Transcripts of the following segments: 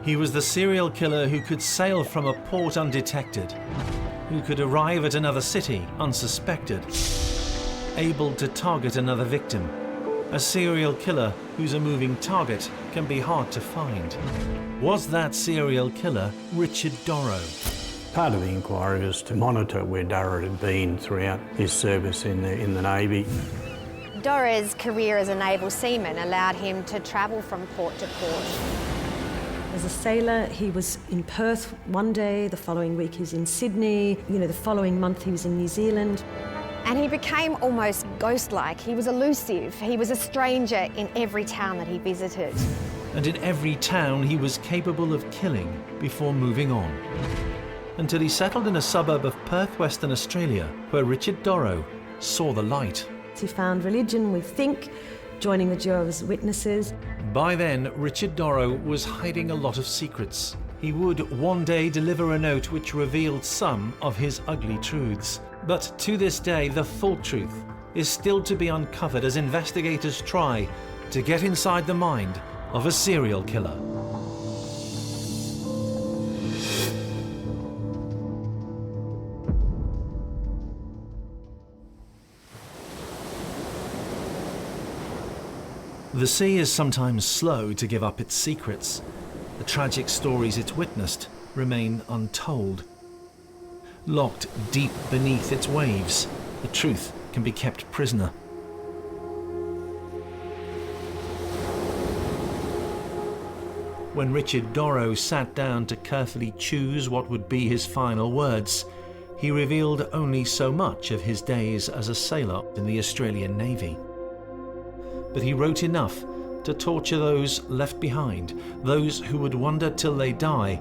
He was the serial killer who could sail from a port undetected, who could arrive at another city unsuspected, able to target another victim. A serial killer who's a moving target can be hard to find. Was that serial killer Richard Dorrough? Part of the inquiry was to monitor where Dorrough had been throughout his service in the Navy. Dorrough's career as a naval seaman allowed him to travel from port to port. As a sailor, he was in Perth one day, the following week he was in Sydney, the following month he was in New Zealand. And he became almost ghost-like. He was elusive. He was a stranger in every town that he visited. And in every town he was capable of killing before moving on. Until he settled in a suburb of Perth, Western Australia, where Richard Dorrough saw the light. He found religion, we think, joining the Jehovah's Witnesses. By then, Richard Dorrough was hiding a lot of secrets. He would one day deliver a note which revealed some of his ugly truths. But to this day, the full truth is still to be uncovered as investigators try to get inside the mind of a serial killer. The sea is sometimes slow to give up its secrets. The tragic stories it's witnessed remain untold. Locked deep beneath its waves, the truth can be kept prisoner. When Richard Dorrough sat down to carefully choose what would be his final words, he revealed only so much of his days as a sailor in the Australian Navy. But he wrote enough to torture those left behind, those who would wonder till they die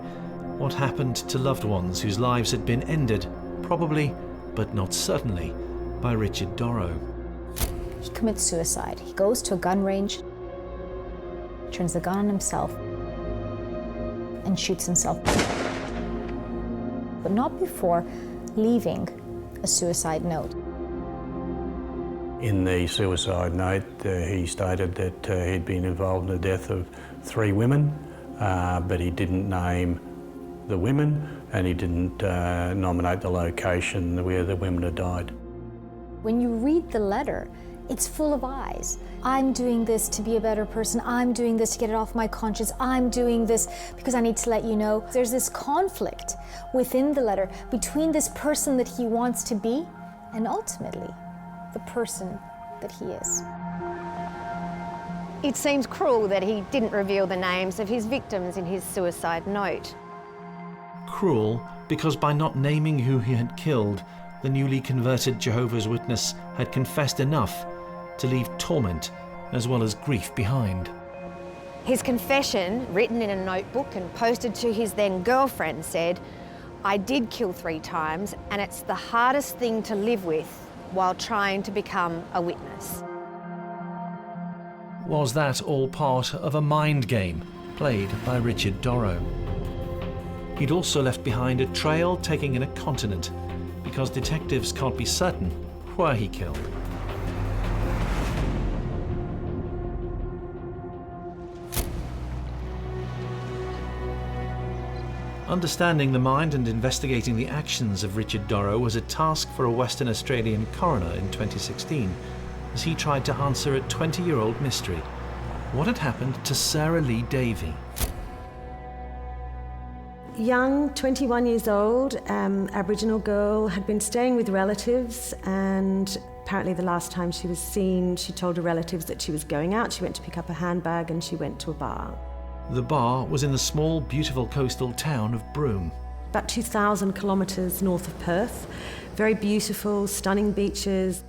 what happened to loved ones whose lives had been ended, probably, but not certainly, by Richard Dorrough. He commits suicide. He goes to a gun range, turns the gun on himself, and shoots himself. But not before leaving a suicide note. In the suicide note, he stated that he'd been involved in the death of 3 women, but he didn't name the women and he didn't nominate the location where the women had died. When you read the letter, it's full of I's. I'm doing this to be a better person. I'm doing this to get it off my conscience. I'm doing this because I need to let you know. There's this conflict within the letter between this person that he wants to be and ultimately the person that he is. It seems cruel that he didn't reveal the names of his victims in his suicide note. Cruel because by not naming who he had killed, the newly converted Jehovah's Witness had confessed enough to leave torment as well as grief behind. His confession, written in a notebook and posted to his then girlfriend, said, "I did kill 3 times and it's the hardest thing to live with while trying to become a witness." Was that all part of a mind game played by Richard Dorrough? He'd also left behind a trail taking in a continent because detectives can't be certain where he killed. Understanding the mind and investigating the actions of Richard Dorrough was a task for a Western Australian coroner in 2016 as he tried to answer a 20-year-old mystery. What had happened to Sarah Lee Davey? Young, 21 years old, Aboriginal girl, had been staying with relatives, and apparently the last time she was seen, she told her relatives that she was going out. She went to pick up a handbag and she went to a bar. The bar was in the small, beautiful coastal town of Broome. About 2,000 kilometres north of Perth. Very beautiful, stunning beaches.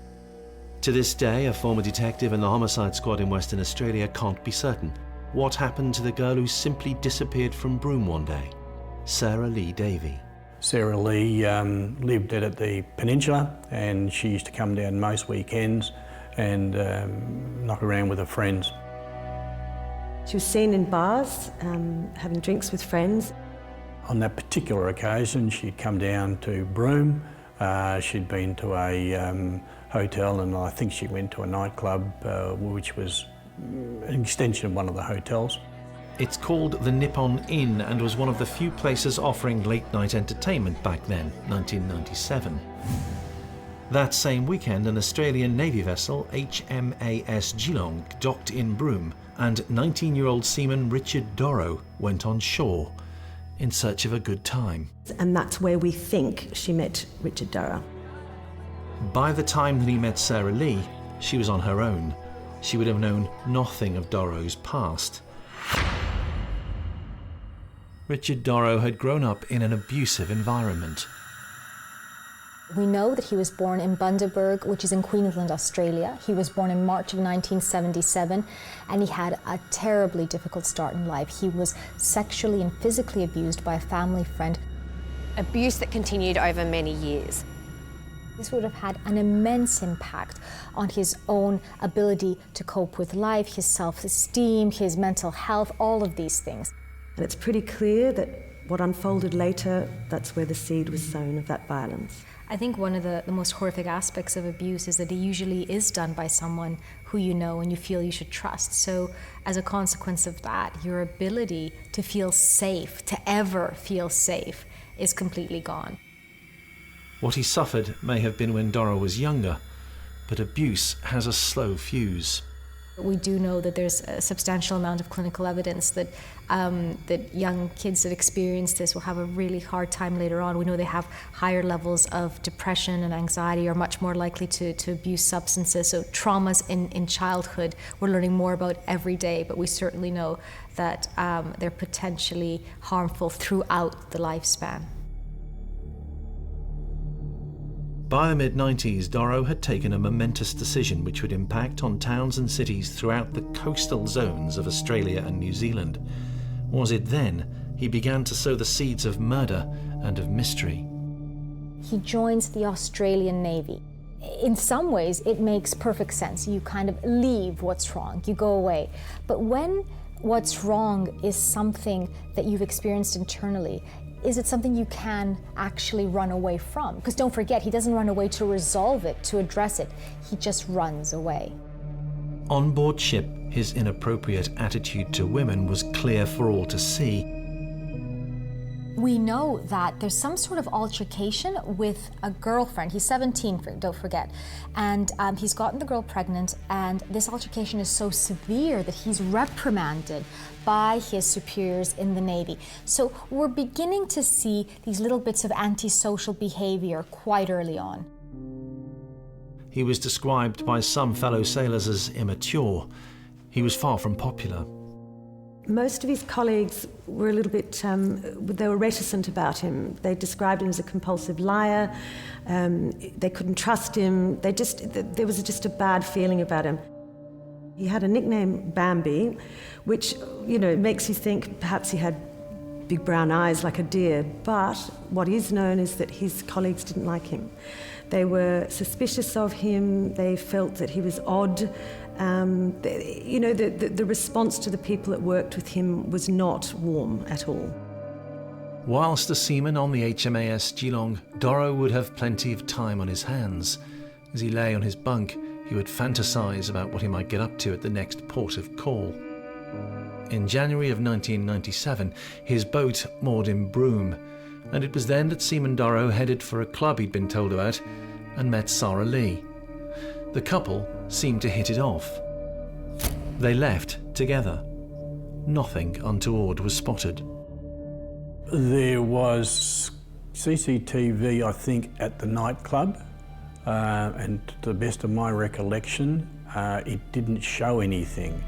To this day, a former detective in the homicide squad in Western Australia can't be certain what happened to the girl who simply disappeared from Broome one day, Sarah Lee Davey. Sarah Lee lived at the peninsula, and she used to come down most weekends and knock around with her friends. She was seen in bars, having drinks with friends. On that particular occasion, she'd come down to Broome. She'd been to a hotel, and I think she went to a nightclub, which was an extension of one of the hotels. It's called the Nippon Inn and was one of the few places offering late-night entertainment back then, 1997. That same weekend, an Australian Navy vessel, HMAS Geelong, docked in Broome, and 19-year-old seaman Richard Dorrough went on shore in search of a good time. And that's where we think she met Richard Dorrough. By the time that he met Sarah Lee, she was on her own. She would have known nothing of Dorrough's past. Richard Dorrough had grown up in an abusive environment. We know that he was born in Bundaberg, which is in Queensland, Australia. He was born in March of 1977, and he had a terribly difficult start in life. He was sexually and physically abused by a family friend. Abuse that continued over many years. This would have had an immense impact on his own ability to cope with life, his self-esteem, his mental health, all of these things. And it's pretty clear that what unfolded later, that's where the seed was sown of that violence. I think one of the most horrific aspects of abuse is that it usually is done by someone who you know and you feel you should trust. So as a consequence of that, your ability to feel safe, to ever feel safe, is completely gone. What he suffered may have been when Dorrough was younger, but abuse has a slow fuse. We do know that there's a substantial amount of clinical evidence that that young kids that experience this will have a really hard time later on. We know they have higher levels of depression and anxiety, are much more likely to abuse substances. So traumas in childhood we're learning more about every day, but we certainly know that they're potentially harmful throughout the lifespan. By the mid-90s, Dorrough had taken a momentous decision which would impact on towns and cities throughout the coastal zones of Australia and New Zealand. Was it then he began to sow the seeds of murder and of mystery? He joins the Australian Navy. In some ways, it makes perfect sense. You kind of leave what's wrong, you go away. But when what's wrong is something that you've experienced internally, is it something you can actually run away from? Because don't forget, he doesn't run away to resolve it, to address it. He just runs away. On board ship, his inappropriate attitude to women was clear for all to see. We know that there's some sort of altercation with a girlfriend. He's 17, don't forget. And he's gotten the girl pregnant, and this altercation is so severe that he's reprimanded by his superiors in the Navy. So we're beginning to see these little bits of antisocial behavior quite early on. He was described by some fellow sailors as immature. He was far from popular. Most of his colleagues were a little bit, they were reticent about him. They described him as a compulsive liar. They couldn't trust him. There was just a bad feeling about him. He had a nickname, Bambi, which, makes you think perhaps he had big brown eyes like a deer. But what is known is that his colleagues didn't like him. They were suspicious of him. They felt that he was odd. The response to the people that worked with him was not warm at all. Whilst a seaman on the HMAS Geelong, Dorrough would have plenty of time on his hands. As he lay on his bunk, he would fantasise about what he might get up to at the next port of call. In January of 1997, his boat moored in Broome, and it was then that Seaman Dorrough headed for a club he'd been told about and met Sarah Lee. The couple seemed to hit it off. They left together. Nothing untoward was spotted. There was CCTV, I think, at the nightclub, and to the best of my recollection, it didn't show anything.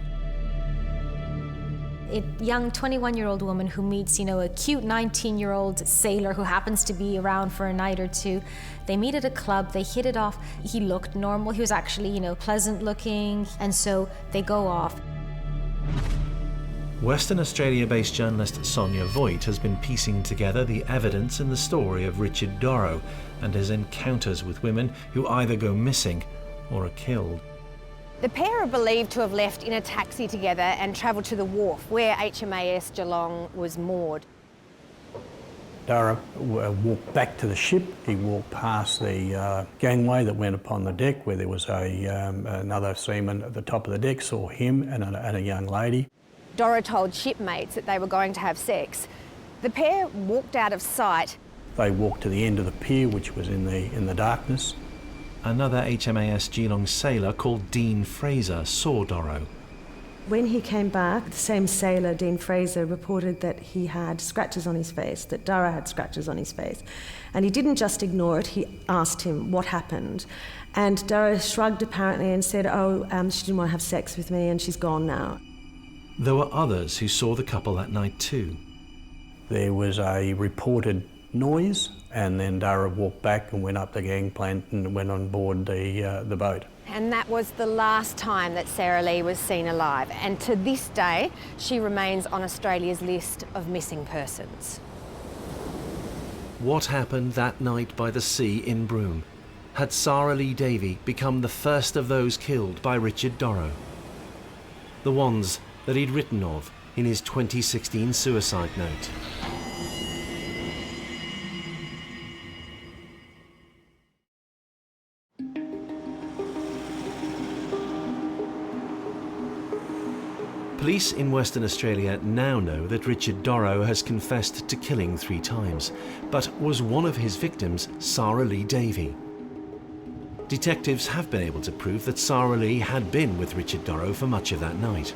A young 21-year-old woman who meets, a cute 19-year-old sailor who happens to be around for a night or two. They meet at a club, they hit it off. He looked normal, he was actually, pleasant looking, and so they go off. Western Australia-based journalist Sonia Voigt has been piecing together the evidence in the story of Richard Dorrough and his encounters with women who either go missing or are killed. The pair are believed to have left in a taxi together and travelled to the wharf where HMAS Geelong was moored. Dorrough walked back to the ship. He walked past the gangway that went upon the deck where there was another seaman at the top of the deck, saw him and a young lady. Dorrough told shipmates that they were going to have sex. The pair walked out of sight. They walked to the end of the pier, which was in the darkness. Another HMAS Geelong sailor called Dean Fraser saw Dorrough. When he came back, the same sailor, Dean Fraser, reported that he had scratches on his face, that Dorrough had scratches on his face. And he didn't just ignore it, he asked him what happened. And Dorrough shrugged apparently and said, she didn't want to have sex with me and she's gone now. There were others who saw the couple that night too. There was a reported noise, and then Dorrough walked back and went up the gangplank and went on board the boat. And that was the last time that Sarah Lee was seen alive. And to this day, she remains on Australia's list of missing persons. What happened that night by the sea in Broome? Had Sarah Lee Davey become the first of those killed by Richard Dorrough? The ones that he'd written of in his 2016 suicide note. Police in Western Australia now know that Richard Dorrough has confessed to killing 3 times, but was one of his victims Sarah Lee Davey? Detectives have been able to prove that Sarah Lee had been with Richard Dorrough for much of that night.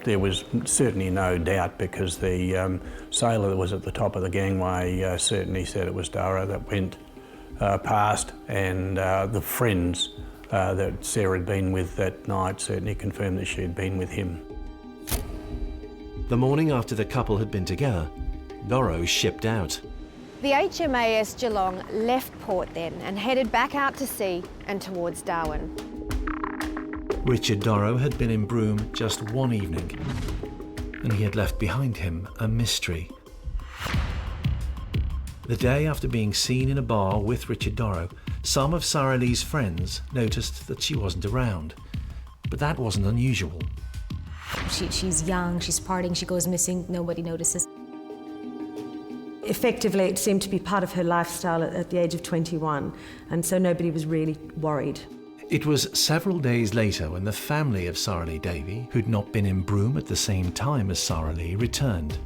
There was certainly no doubt, because the sailor that was at the top of the gangway certainly said it was Dorrough that went past, and the friends that Sarah had been with that night certainly confirmed that she had been with him. The morning after the couple had been together, Dorrough shipped out. The HMAS Geelong left port then and headed back out to sea and towards Darwin. Richard Dorrough had been in Broome just one evening, and he had left behind him a mystery. The day after being seen in a bar with Richard Dorrough, some of Sarah Lee's friends noticed that she wasn't around, but that wasn't unusual. She's young, she's partying, she goes missing, nobody notices. Effectively, it seemed to be part of her lifestyle at the age of 21, and so nobody was really worried. It was several days later when the family of Sarah Lee Davey, who'd not been in Broome at the same time as Sarah Lee, returned.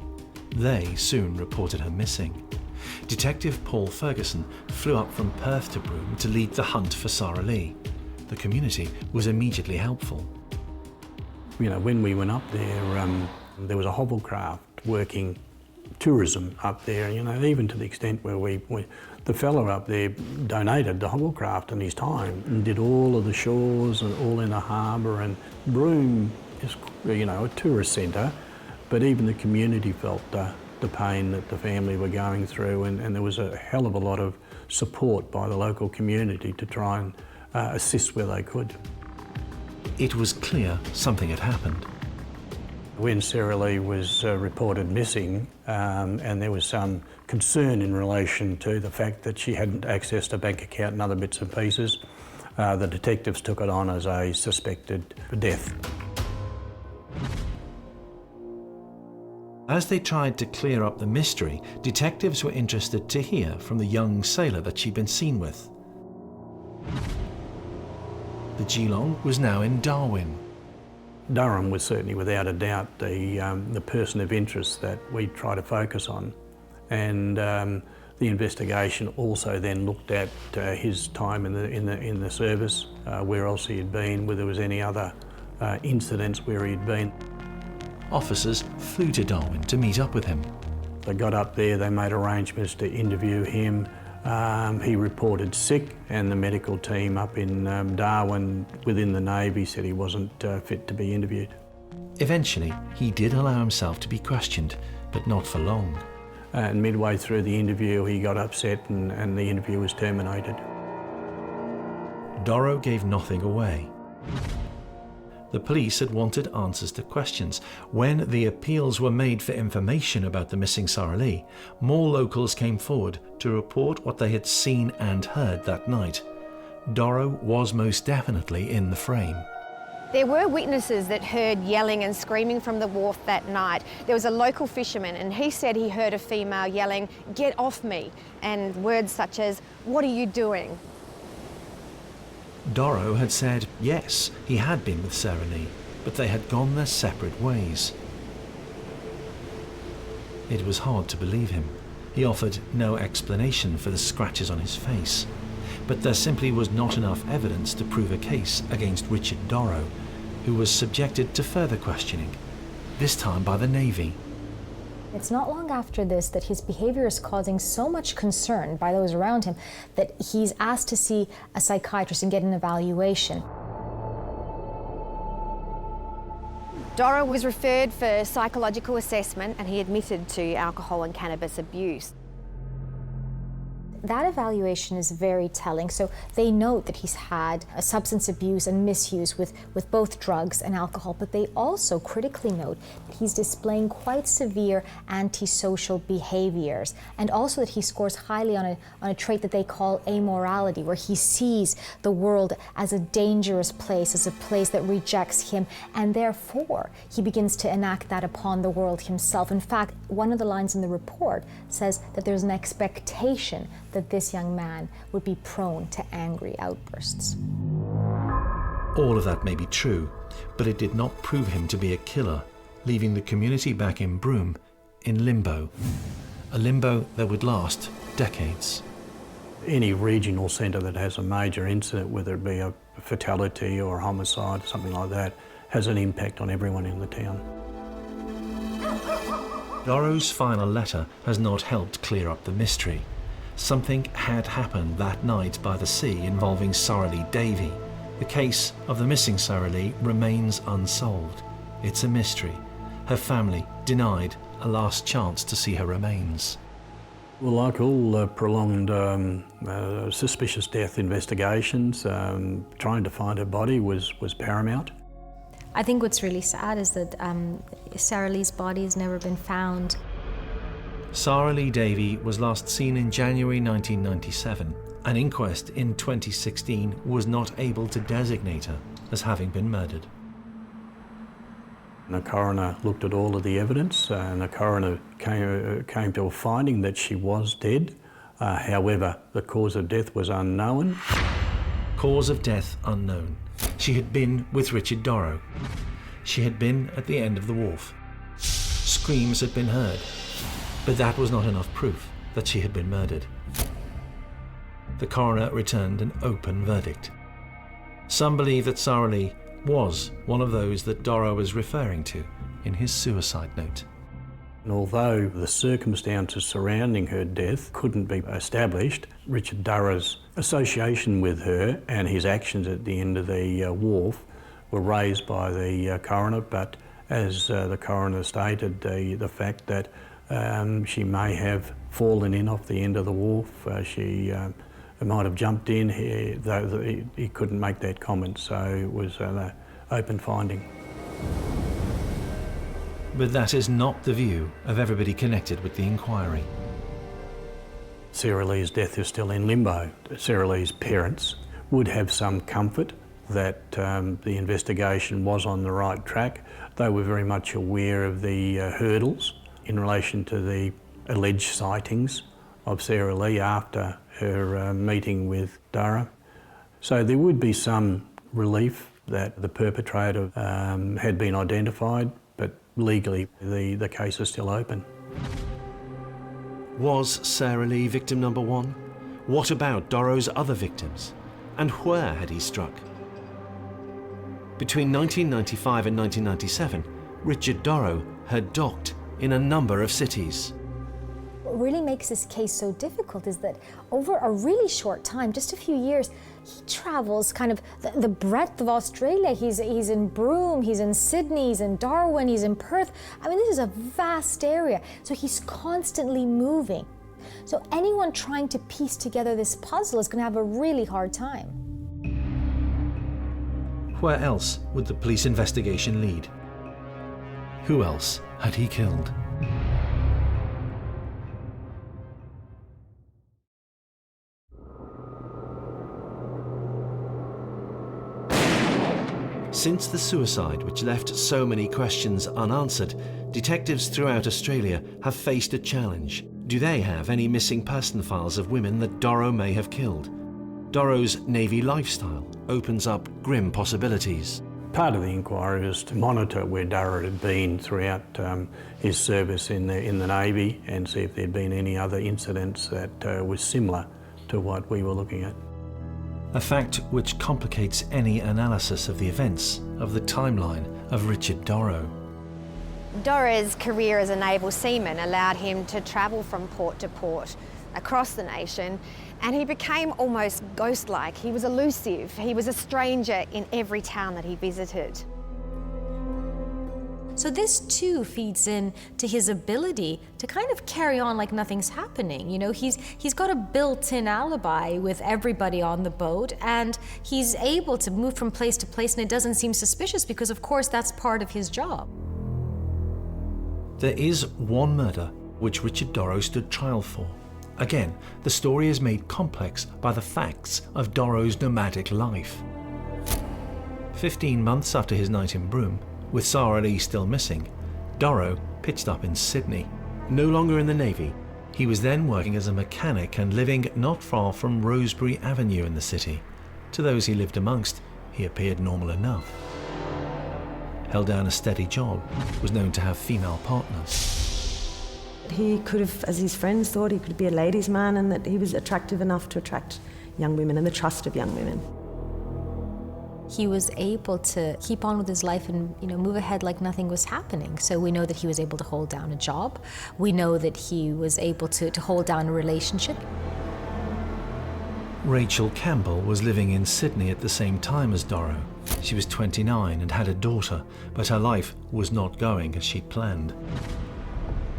They soon reported her missing. Detective Paul Ferguson flew up from Perth to Broome to lead the hunt for Sarah Lee. The community was immediately helpful. You know, when we went up there was a hovercraft working tourism up there, you know, even to the extent where the fellow up there donated the hovercraft and his time and did all of the shores and all in the harbour. And Broome is, you know, a tourist centre, but even the community felt the pain that the family were going through, and there was a hell of a lot of support by the local community to try and assist where they could. It was clear something had happened. When Sarah Lee was reported missing, and there was some concern in relation to the fact that she hadn't accessed a bank account and other bits and pieces, the detectives took it on as a suspected death. As they tried to clear up the mystery, detectives were interested to hear from the young sailor that she'd been seen with. The Geelong was now in Darwin. Durham was certainly without a doubt the person of interest that we try to focus on, and the investigation also then looked at his time in the service, where else he had been, whether there was any other incidents where he'd been. Officers flew to Darwin to meet up with him. They got up there, they made arrangements to interview him. He reported sick, and the medical team up in Darwin within the Navy said he wasn't fit to be interviewed. Eventually, he did allow himself to be questioned, but not for long. And midway through the interview, he got upset and the interview was terminated. Dorrough gave nothing away. The police had wanted answers to questions. When the appeals were made for information about the missing Sarah Lee, more locals came forward to report what they had seen and heard that night. Dorrough was most definitely in the frame. There were witnesses that heard yelling and screaming from the wharf that night. There was a local fisherman and he said he heard a female yelling, "Get off me," and words such as, "What are you doing?" Dorrough had said yes, he had been with Sarah Lee, but they had gone their separate ways. It was hard to believe him. He offered no explanation for the scratches on his face, but there simply was not enough evidence to prove a case against Richard Dorrough, who was subjected to further questioning, this time by the Navy. It's not long after this that his behavior is causing so much concern by those around him that he's asked to see a psychiatrist and get an evaluation. Dorrough was referred for psychological assessment and he admitted to alcohol and cannabis abuse. That evaluation is very telling. So they note that he's had a substance abuse and misuse with both drugs and alcohol, but they also critically note that he's displaying quite severe antisocial behaviors, and also that he scores highly on a trait that they call amorality, where he sees the world as a dangerous place, as a place that rejects him, and therefore he begins to enact that upon the world himself. In fact, one of the lines in the report says that there's an expectation that this young man would be prone to angry outbursts. All of that may be true, but it did not prove him to be a killer, leaving the community back in Broome in limbo. A limbo that would last decades. Any regional centre that has a major incident, whether it be a fatality or a homicide or something like that, has an impact on everyone in the town. Dorrough's final letter has not helped clear up the mystery. Something had happened that night by the sea involving Sorrely Davey. The case of the missing Sorrely remains unsolved. It's a mystery. Her family denied a last chance to see her remains. Well, like all prolonged suspicious death investigations, trying to find her body was paramount. I think what's really sad is that Sorrely's body has never been found. Sorrely Davey was last seen in January 1997. An inquest in 2016 was not able to designate her as having been murdered. The coroner looked at all of the evidence and the coroner came to a finding that she was dead. However, the cause of death was unknown. Cause of death unknown. She had been with Richard Dorrough. She had been at the end of the wharf. Screams had been heard. But that was not enough proof that she had been murdered. The coroner returned an open verdict. Some believe that Sorrely was one of those that Dorrough was referring to in his suicide note. And although the circumstances surrounding her death couldn't be established, Richard Dorrough's association with her and his actions at the end of the wharf were raised by the coroner, but as the coroner stated, the fact that she may have fallen in off the end of the wharf. She might have jumped in here, though he couldn't make that comment, so it was an open finding. But that is not the view of everybody connected with the inquiry. Sorrely's death is still in limbo. Sorrely's parents would have some comfort that the investigation was on the right track. They were very much aware of the hurdles in relation to the alleged sightings of Sorrely after her meeting with Dorrough. So there would be some relief that the perpetrator had been identified, but legally the case is still open. Was Sorrely victim number one? What about Dorrough's other victims? And where had he struck? Between 1995 and 1997, Richard Dorrough had docked in a number of cities. What really makes this case so difficult is that over a really short time, just a few years, he travels kind of the breadth of Australia. He's in Broome, he's in Sydney, he's in Darwin, he's in Perth. I mean, this is a vast area. So he's constantly moving. So anyone trying to piece together this puzzle is going to have a really hard time. Where else would the police investigation lead? Who else had he killed? Since the suicide, which left so many questions unanswered, detectives throughout Australia have faced a challenge. Do they have any missing person files of women that Dorrough may have killed? Dorrough's Navy lifestyle opens up grim possibilities. Part of the inquiry was to monitor where Dorrough had been throughout his service in the Navy and see if there'd been any other incidents that was similar to what we were looking at. A fact which complicates any analysis of the events of the timeline of Richard Dorrough. Dorrough's career as a naval seaman allowed him to travel from port to port across the nation, and he became almost ghost-like. He was elusive. He was a stranger in every town that he visited. So this too feeds in to his ability to kind of carry on like nothing's happening. You know, he's got a built-in alibi with everybody on the boat, and he's able to move from place to place, and it doesn't seem suspicious because, of course, that's part of his job. There is one murder which Richard Dorrough stood trial for. Again, the story is made complex by the facts of Dorrough's nomadic life. 15 months after his night in Broome, with Sarah Lee still missing, Dorrough pitched up in Sydney. No longer in the Navy, he was then working as a mechanic and living not far from Rosebery Avenue in the city. To those he lived amongst, he appeared normal enough. Held down a steady job, was known to have female partners. He could have, as his friends thought, he could be a ladies' man, and that he was attractive enough to attract young women and the trust of young women. He was able to keep on with his life and, you know, move ahead like nothing was happening. So we know that he was able to hold down a job. We know that he was able to hold down a relationship. Rachel Campbell was living in Sydney at the same time as Dorrough. She was 29 and had a daughter, but her life was not going as she'd planned.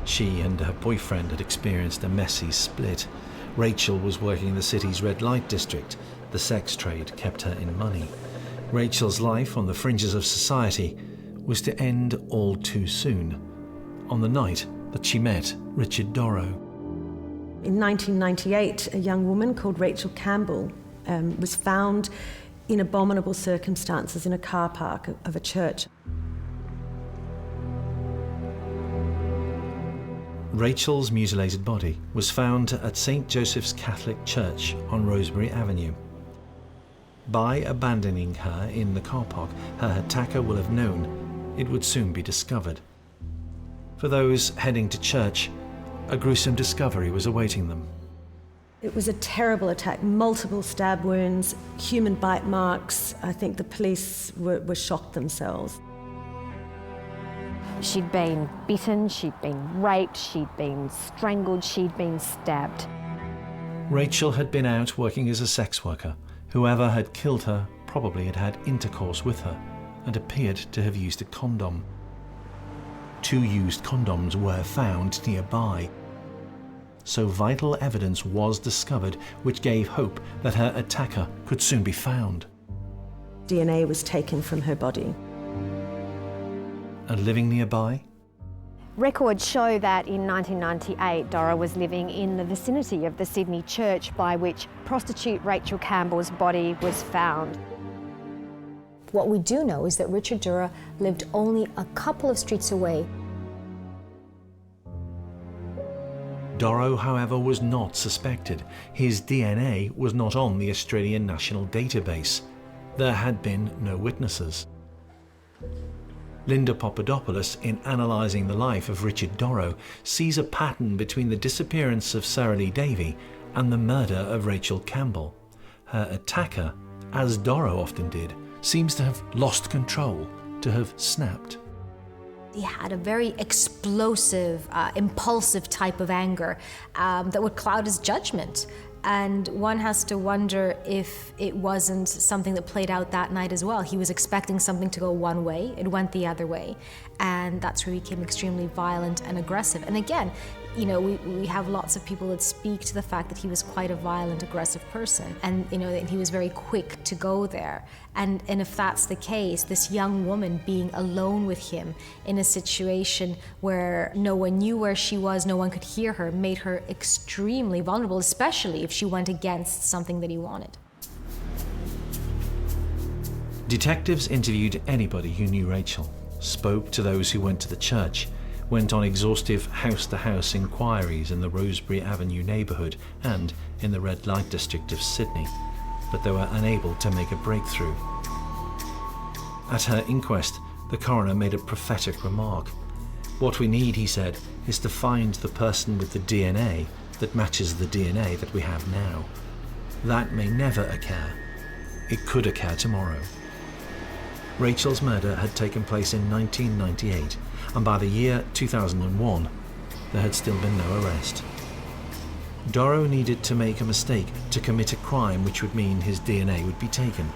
She and her boyfriend had experienced a messy split. Rachel was working in the city's red light district. The sex trade kept her in money. Rachel's life on the fringes of society was to end all too soon, on the night that she met Richard Dorrough. In 1998, a young woman called Rachel Campbell was found in abominable circumstances in a car park of a church. Rachel's mutilated body was found at St. Joseph's Catholic Church on Rosebery Avenue. By abandoning her in the car park, her attacker will have known it would soon be discovered. For those heading to church, a gruesome discovery was awaiting them. It was a terrible attack, multiple stab wounds, human bite marks. I think the police were shocked themselves. She'd been bitten, she'd been raped, she'd been strangled, she'd been stabbed. Rachel had been out working as a sex worker. Whoever had killed her probably had had intercourse with her and appeared to have used a condom. 2 used condoms were found nearby. So vital evidence was discovered which gave hope that her attacker could soon be found. DNA was taken from her body. And living nearby? Records show that in 1998, Dorrough was living in the vicinity of the Sydney church by which prostitute Rachel Campbell's body was found. What we do know is that Richard Dorrough lived only a couple of streets away. Dorrough, however, was not suspected. His DNA was not on the Australian National Database. There had been no witnesses. Linda Papadopoulos, in analysing the life of Richard Dorrough, sees a pattern between the disappearance of Sarah Lee Davey and the murder of Rachel Campbell. Her attacker, as Dorrough often did, seems to have lost control, to have snapped. He had a very explosive, impulsive type of anger that would cloud his judgment. And one has to wonder if it wasn't something that played out that night as well. He was expecting something to go one way, it went the other way. And that's where he became extremely violent and aggressive. And again, you know, we have lots of people that speak to the fact that he was quite a violent, aggressive person. And, you know, that he was very quick to go there. And if that's the case, this young woman being alone with him in a situation where no one knew where she was, no one could hear her, made her extremely vulnerable, especially if she went against something that he wanted. Detectives interviewed anybody who knew Rachel, spoke to those who went to the church, went on exhaustive house-to-house inquiries in the Rosebery Avenue neighbourhood and in the red light district of Sydney, but they were unable to make a breakthrough. At her inquest, the coroner made a prophetic remark. What we need, he said, is to find the person with the DNA that matches the DNA that we have now. That may never occur. It could occur tomorrow. Rachel's murder had taken place in 1998, and by the year 2001, there had still been no arrest. Dorrough needed to make a mistake to commit a crime which would mean his DNA would be taken.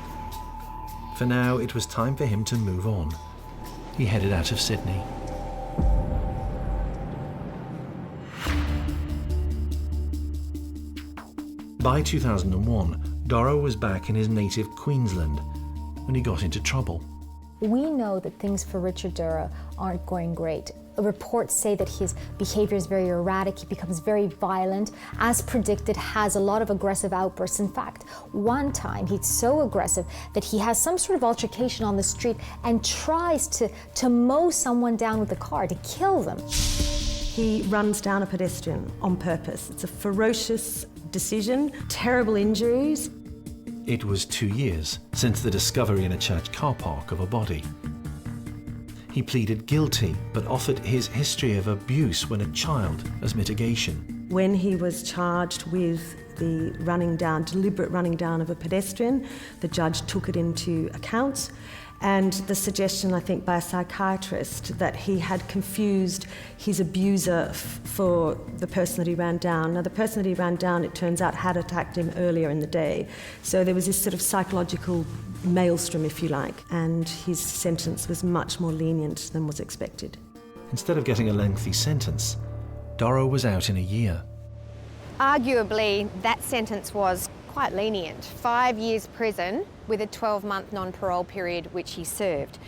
For now, it was time for him to move on. He headed out of Sydney. By 2001, Dorrough was back in his native Queensland when he got into trouble. We know that things for Richard Dorrough aren't going great. Reports say that his behavior is very erratic, he becomes very violent, as predicted, has a lot of aggressive outbursts. In fact, one time he's so aggressive that he has some sort of altercation on the street and tries to mow someone down with a car, to kill them. He runs down a pedestrian on purpose. It's a ferocious decision, terrible injuries. It was 2 years since the discovery in a church car park of a body. He pleaded guilty, but offered his history of abuse when a child as mitigation. When he was charged with the deliberate running down of a pedestrian, the judge took it into account. And the suggestion, I think, by a psychiatrist that he had confused his abuser for the person that he ran down. Now, the person that he ran down, it turns out, had attacked him earlier in the day. So there was this sort of psychological maelstrom, if you like, and his sentence was much more lenient than was expected. Instead of getting a lengthy sentence, Dorrough was out in a year. Arguably, that sentence was quite lenient. 5 years prison with a 12-month non-parole period which he served.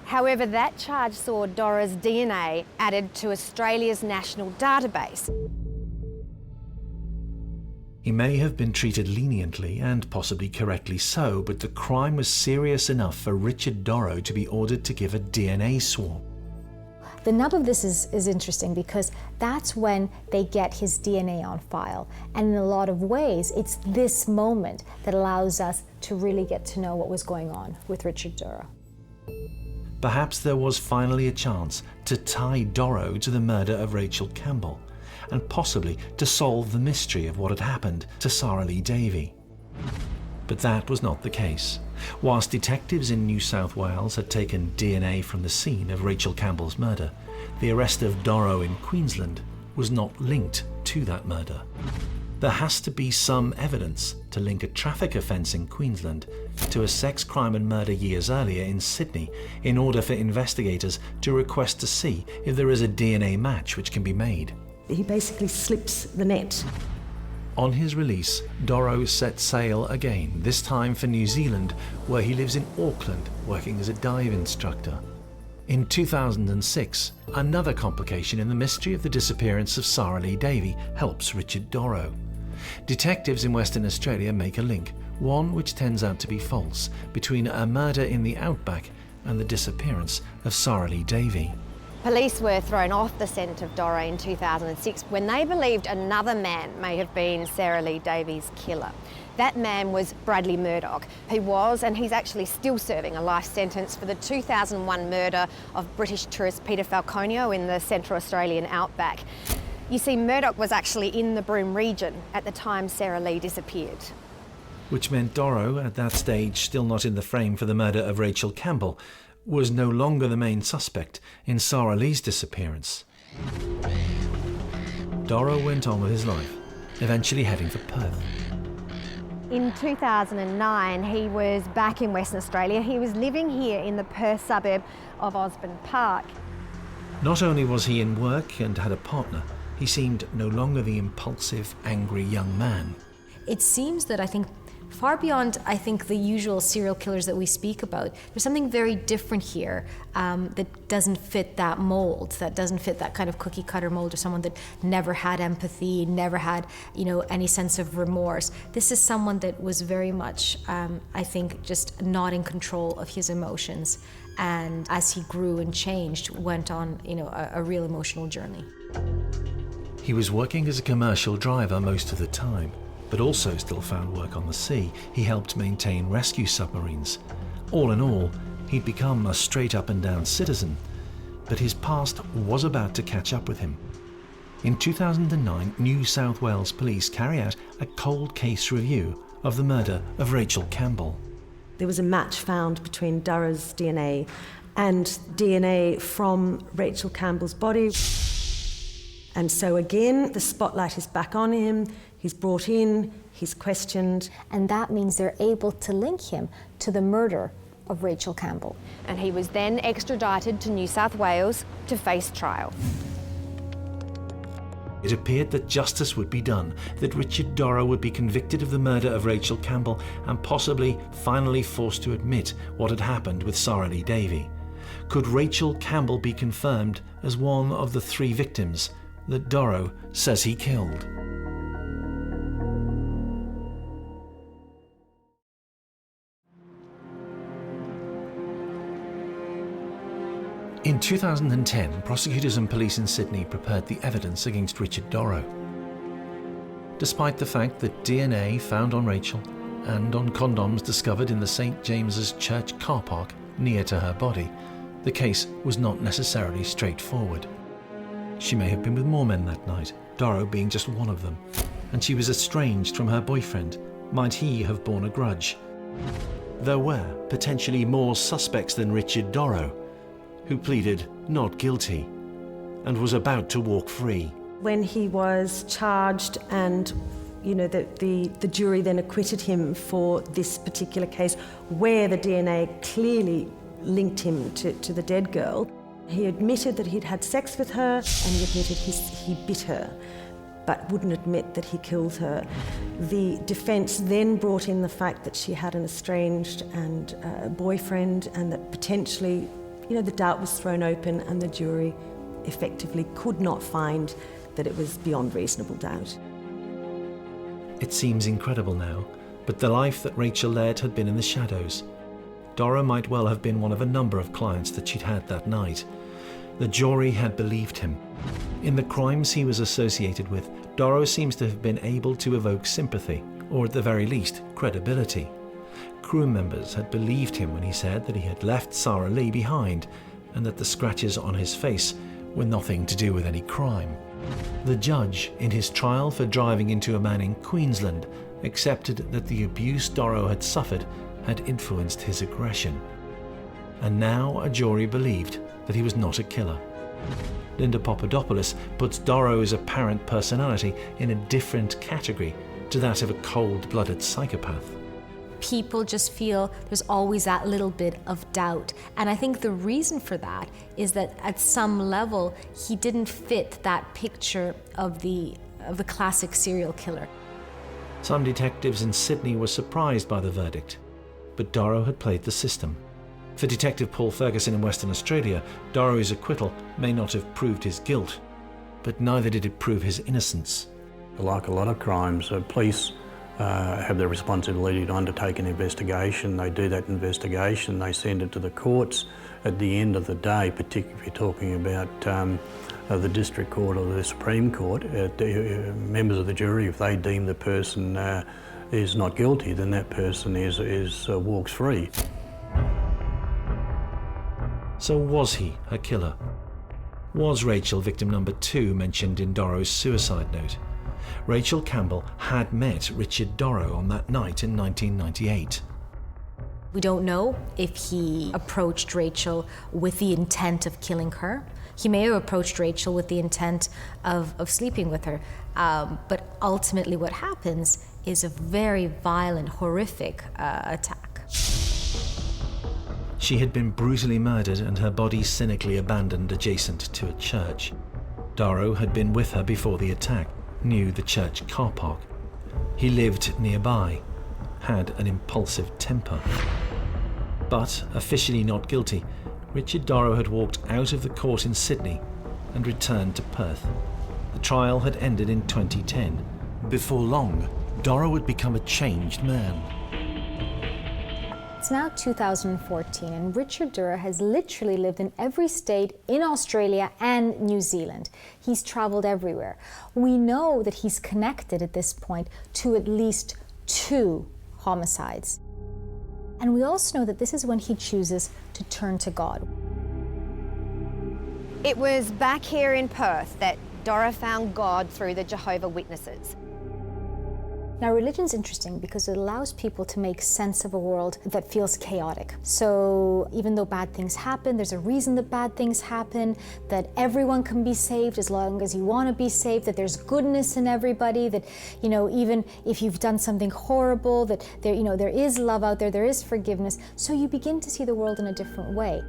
However, that charge saw Dorrough's DNA added to Australia's national database. He may have been treated leniently, and possibly correctly so, but the crime was serious enough for Richard Dorrough to be ordered to give a DNA swab. The nub of this is interesting because that's when they get his DNA on file. And in a lot of ways, it's this moment that allows us to really get to know what was going on with Richard Dorrough. Perhaps there was finally a chance to tie Dorrough to the murder of Rachel Campbell, and possibly to solve the mystery of what had happened to Sarah Lee Davey. But that was not the case. Whilst detectives in New South Wales had taken DNA from the scene of Rachel Campbell's murder, the arrest of Dorrough in Queensland was not linked to that murder. There has to be some evidence to link a traffic offence in Queensland to a sex crime and murder years earlier in Sydney in order for investigators to request to see if there is a DNA match which can be made. He basically slips the net. On his release, Dorrough set sail again, this time for New Zealand, where he lives in Auckland, working as a dive instructor. In 2006, another complication in the mystery of the disappearance of Sarah Lee Davey helps Richard Dorrough. Detectives in Western Australia make a link, one which turns out to be false, between a murder in the outback and the disappearance of Sarah Lee Davey. Police were thrown off the scent of Dorrough in 2006 when they believed another man may have been Sarah Lee Davey's killer. That man was Bradley Murdoch, who was, and he's actually still serving a life sentence for the 2001 murder of British tourist Peter Falconio in the Central Australian outback. You see, Murdoch was actually in the Broome region at the time Sarah Lee disappeared. Which meant Dorrough, at that stage still not in the frame for the murder of Rachel Campbell, was no longer the main suspect in Sarah Lee's disappearance. Dorrough went on with his life, eventually heading for Perth. In 2009, he was back in Western Australia. He was living here in the Perth suburb of Osborne Park. Not only was he in work and had a partner, he seemed no longer the impulsive, angry young man. It seems that far beyond, the usual serial killers that we speak about, there's something very different here that doesn't fit that mold, that doesn't fit that kind of cookie cutter mold of someone that never had empathy, never had, any sense of remorse. This is someone that was very much, just not in control of his emotions. And as he grew and changed, went on, a real emotional journey. He was working as a commercial driver most of the time, but also still found work on the sea. He helped maintain rescue submarines. All in all, He'd become a straight up and down citizen, but his past was about to catch up with him. In 2009, New South Wales police carry out a cold case review of the murder of Rachel Campbell. There was a match found between Dorrough's DNA and DNA from Rachel Campbell's body. And so again, the spotlight is back on him. He's brought in, he's questioned. And that means they're able to link him to the murder of Rachel Campbell. And he was then extradited to New South Wales to face trial. It appeared that justice would be done, that Richard Dorrough would be convicted of the murder of Rachel Campbell and possibly finally forced to admit what had happened with Sarah Lee Davey. Could Rachel Campbell be confirmed as one of the 3 victims that Dorrough says he killed? In 2010, prosecutors and police in Sydney prepared the evidence against Richard Dorrough. Despite the fact that DNA found on Rachel and on condoms discovered in the St James's Church car park near to her body, the case was not necessarily straightforward. She may have been with more men that night, Dorrough being just one of them, and she was estranged from her boyfriend. Might he have borne a grudge? There were potentially more suspects than Richard Dorrough, who pleaded not guilty and was about to walk free. When he was charged and the jury then acquitted him for this particular case where the DNA clearly linked him to the dead girl, he admitted that he'd had sex with her and he admitted he bit her, but wouldn't admit that he killed her. The defence then brought in the fact that she had an estranged and boyfriend, and that potentially the doubt was thrown open and the jury effectively could not find that it was beyond reasonable doubt. It seems incredible now, but the life that Rachel led had been in the shadows. Dorrough might well have been one of a number of clients that she'd had that night. The jury had believed him. In the crimes he was associated with, Dorrough seems to have been able to evoke sympathy, or at the very least, credibility. Crew members had believed him when he said that he had left Sarah Lee behind and that the scratches on his face were nothing to do with any crime. The judge, in his trial for driving into a man in Queensland, accepted that the abuse Dorrough had suffered had influenced his aggression. And now a jury believed that he was not a killer. Linda Papadopoulos puts Dorrough's apparent personality in a different category to that of a cold-blooded psychopath. People just feel there's always that little bit of doubt. And I think the reason for that is that at some level, he didn't fit that picture of the classic serial killer. Some detectives in Sydney were surprised by the verdict, but Dorrough had played the system. For Detective Paul Ferguson in Western Australia, Dorrough's acquittal may not have proved his guilt, but neither did it prove his innocence. Like a lot of crimes, police have the responsibility to undertake an investigation. They do that investigation, they send it to the courts. At the end of the day, particularly if you're talking about the District Court or the Supreme Court, members of the jury, if they deem the person is not guilty, then that person walks free. So was he a killer? Was Rachel victim number 2 mentioned in Dorrough's suicide note? Rachel Campbell had met Richard Dorrough on that night in 1998. We don't know if he approached Rachel with the intent of killing her. He may have approached Rachel with the intent of sleeping with her. But ultimately what happens is a very violent, horrific attack. She had been brutally murdered and her body cynically abandoned adjacent to a church. Dorrough had been with her before the attack, knew the church car park. He lived nearby, had an impulsive temper. But, officially not guilty, Richard Dorrough had walked out of the court in Sydney and returned to Perth. The trial had ended in 2010. Before long, Dorrough would become a changed man. It's now 2014 and Richard Dorrough has literally lived in every state in Australia and New Zealand. He's traveled everywhere. We know that he's connected at this point to at least 2 homicides. And we also know that this is when he chooses to turn to God. It was back here in Perth that Dorrough found God through the Jehovah's Witnesses. Now, religion's interesting because it allows people to make sense of a world that feels chaotic. So even though bad things happen, there's a reason that bad things happen, that everyone can be saved as long as you want to be saved, that there's goodness in everybody, that, you know, even if you've done something horrible, that there, you know, there is love out there, there is forgiveness. So you begin to see the world in a different way.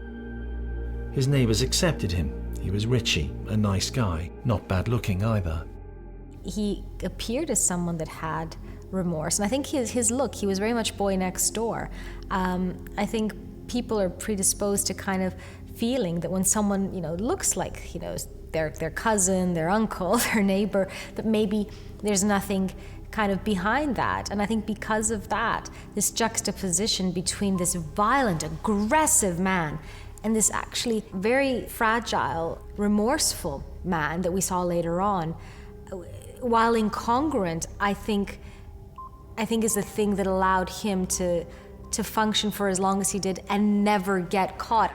His neighbours accepted him. He was Richie, a nice guy, not bad looking either. He appeared as someone that had remorse, and I think his look, he was very much boy next door. I think people are predisposed to kind of feeling that when someone, you know, looks like, you know, their cousin, their uncle, their neighbor, that maybe there's nothing kind of behind that. And I think because of that, this juxtaposition between this violent, aggressive man and this actually very fragile, remorseful man that we saw later on, while incongruent, I think is the thing that allowed him to function for as long as he did and never get caught.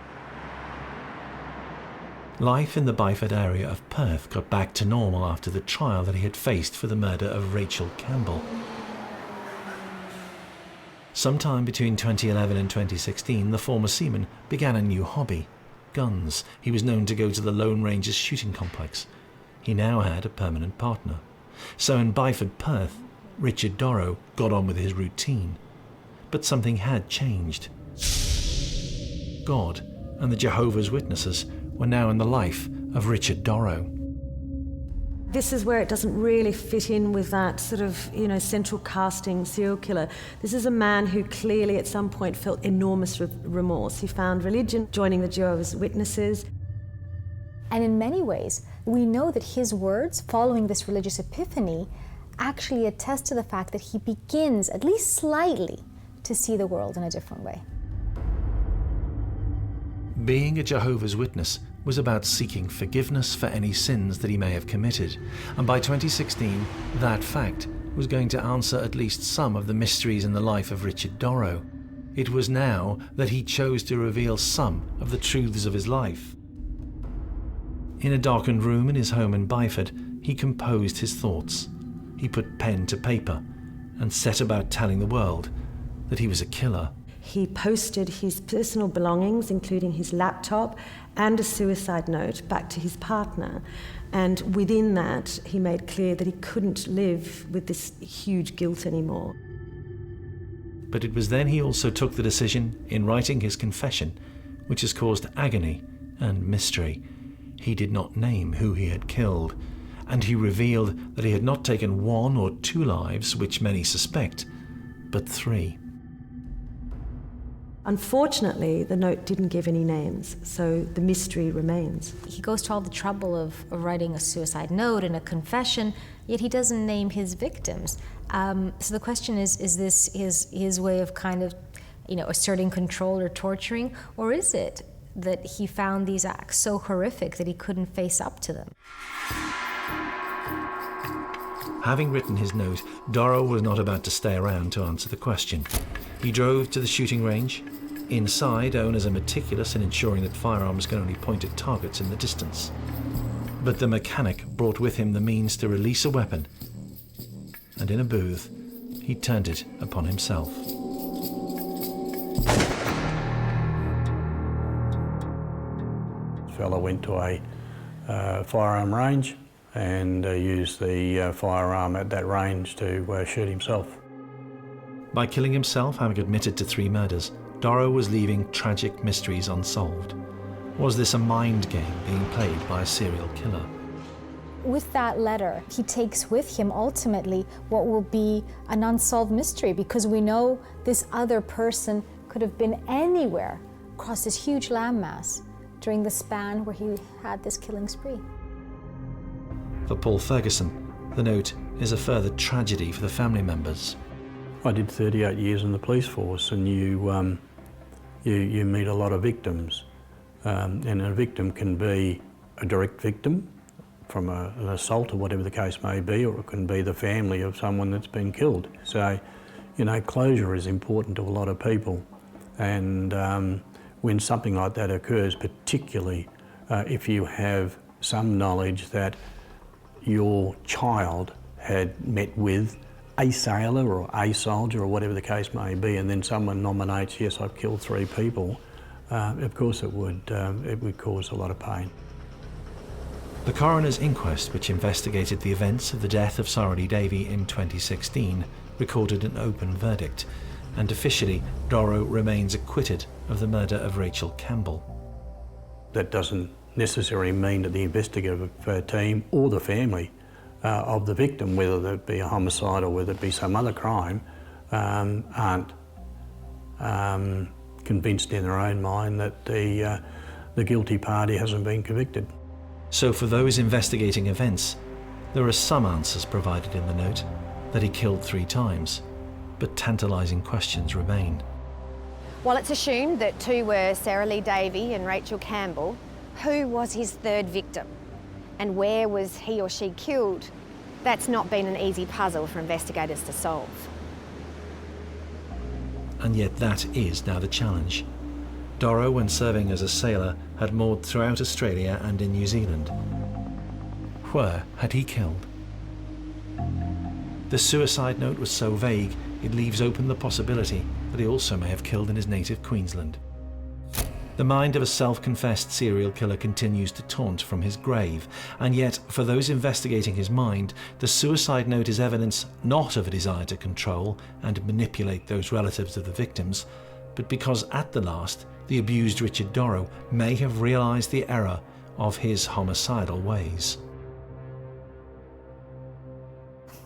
Life in the Byford area of Perth got back to normal after the trial that he had faced for the murder of Rachel Campbell. Sometime between 2011 and 2016, the former seaman began a new hobby, guns. He was known to go to the Lone Rangers shooting complex. He now had a permanent partner. So in Byford, Perth, Richard Dorrough got on with his routine. But something had changed. God and the Jehovah's Witnesses were now in the life of Richard Dorrough. This is where it doesn't really fit in with that sort of, you know, central casting serial killer. This is a man who clearly at some point felt enormous remorse. He found religion, joining the Jehovah's Witnesses. And in many ways, we know that his words following this religious epiphany actually attest to the fact that he begins, at least slightly, to see the world in a different way. Being a Jehovah's Witness was about seeking forgiveness for any sins that he may have committed. And by 2016, that fact was going to answer at least some of the mysteries in the life of Richard Dorrough. It was now that he chose to reveal some of the truths of his life. In a darkened room in his home in Byford, he composed his thoughts. He put pen to paper and set about telling the world that he was a killer. He posted his personal belongings, including his laptop and a suicide note, back to his partner. And within that, he made clear that he couldn't live with this huge guilt anymore. But it was then he also took the decision in writing his confession, which has caused agony and mystery. He did not name who he had killed, and he revealed that he had not taken 1 or 2 lives, which many suspect, but 3. Unfortunately, the note didn't give any names, so the mystery remains. He goes to all the trouble of writing a suicide note and a confession, yet he doesn't name his victims. So the question is this his way of kind of, you know, asserting control or torturing, or is it that he found these acts so horrific that he couldn't face up to them? Having written his note, Dorrough was not about to stay around to answer the question. He drove to the shooting range. Inside, owners are meticulous in ensuring that firearms can only point at targets in the distance. But the mechanic brought with him the means to release a weapon, and in a booth, he turned it upon himself. This fellow went to a firearm range and used the firearm at that range to shoot himself. By killing himself, having admitted to 3 murders, Dorrough was leaving tragic mysteries unsolved. Was this a mind game being played by a serial killer? With that letter, he takes with him ultimately what will be an unsolved mystery, because we know this other person could have been anywhere across this huge landmass during the span where he had this killing spree. For Paul Ferguson, the note is a further tragedy for the family members. I did 38 years in the police force, and you meet a lot of victims, and a victim can be a direct victim from an assault or whatever the case may be, or it can be the family of someone that's been killed. So, you know, closure is important to a lot of people, And when something like that occurs, particularly if you have some knowledge that your child had met with a sailor or a soldier or whatever the case may be, and then someone nominates, yes, I've killed 3 people, of course it would cause a lot of pain. The coroner's inquest, which investigated the events of the death of Sarah Lee Davey in 2016, recorded an open verdict, and officially Dorrough remains acquitted of the murder of Rachel Campbell. That doesn't necessarily mean that the investigative team or the family of the victim, whether it be a homicide or whether it be some other crime, aren't convinced in their own mind that the guilty party hasn't been convicted. So for those investigating events, there are some answers provided in the note that he killed 3 times, but tantalising questions remain. While it's assumed that 2 were Sarah Lee Davey and Rachel Campbell, who was his 3rd victim? And where was he or she killed? That's not been an easy puzzle for investigators to solve. And yet that is now the challenge. Dorrough, when serving as a sailor, had moored throughout Australia and in New Zealand. Where had he killed? The suicide note was so vague, it leaves open the possibility that he also may have killed in his native Queensland. The mind of a self-confessed serial killer continues to taunt from his grave, and yet, for those investigating his mind, the suicide note is evidence not of a desire to control and manipulate those relatives of the victims, but because at the last, the abused Richard Dorrough may have realised the error of his homicidal ways.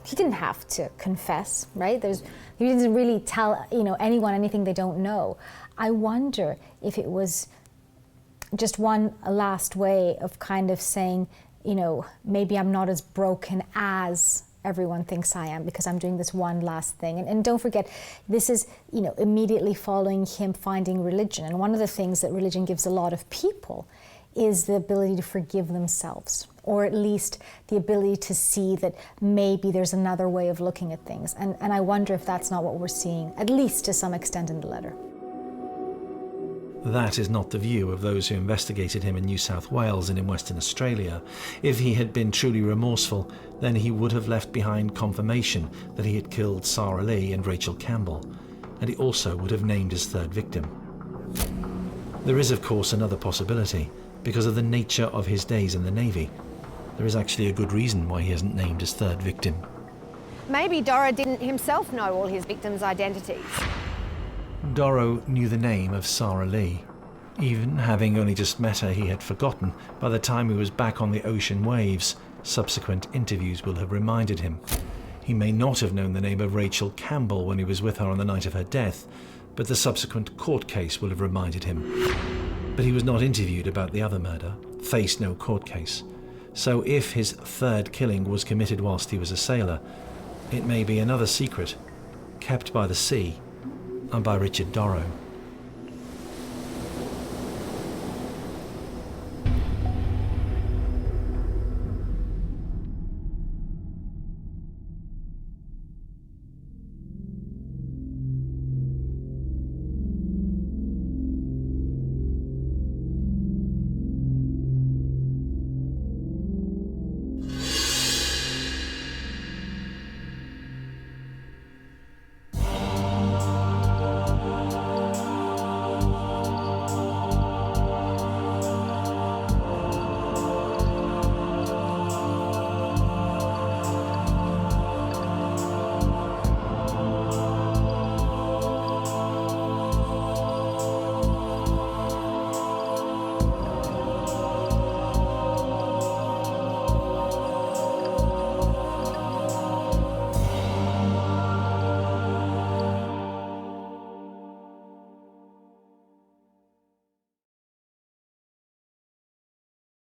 He didn't have to confess, right? He didn't really tell anyone anything they don't know. I wonder if it was just one last way of kind of saying, maybe I'm not as broken as everyone thinks I am because I'm doing this one last thing. And don't forget, this is, immediately following him finding religion. And one of the things that religion gives a lot of people is the ability to forgive themselves, or at least the ability to see that maybe there's another way of looking at things. And I wonder if that's not what we're seeing, at least to some extent in the letter. That is not the view of those who investigated him in New South Wales and in Western Australia. If he had been truly remorseful, then he would have left behind confirmation that he had killed Sarah Lee and Rachel Campbell, and he also would have named his 3rd victim. There is, of course, another possibility. Because of the nature of his days in the Navy, there is actually a good reason why he hasn't named his 3rd victim. Maybe Dorrough didn't himself know all his victims' identities. Dorrough knew the name of Sarah Lee. Even having only just met her, he had forgotten. By the time he was back on the ocean waves, subsequent interviews will have reminded him. He may not have known the name of Rachel Campbell when he was with her on the night of her death, but the subsequent court case will have reminded him. But he was not interviewed about the other murder, faced no court case. So if his 3rd killing was committed whilst he was a sailor, it may be another secret, kept by the sea and by Richard Dorrough.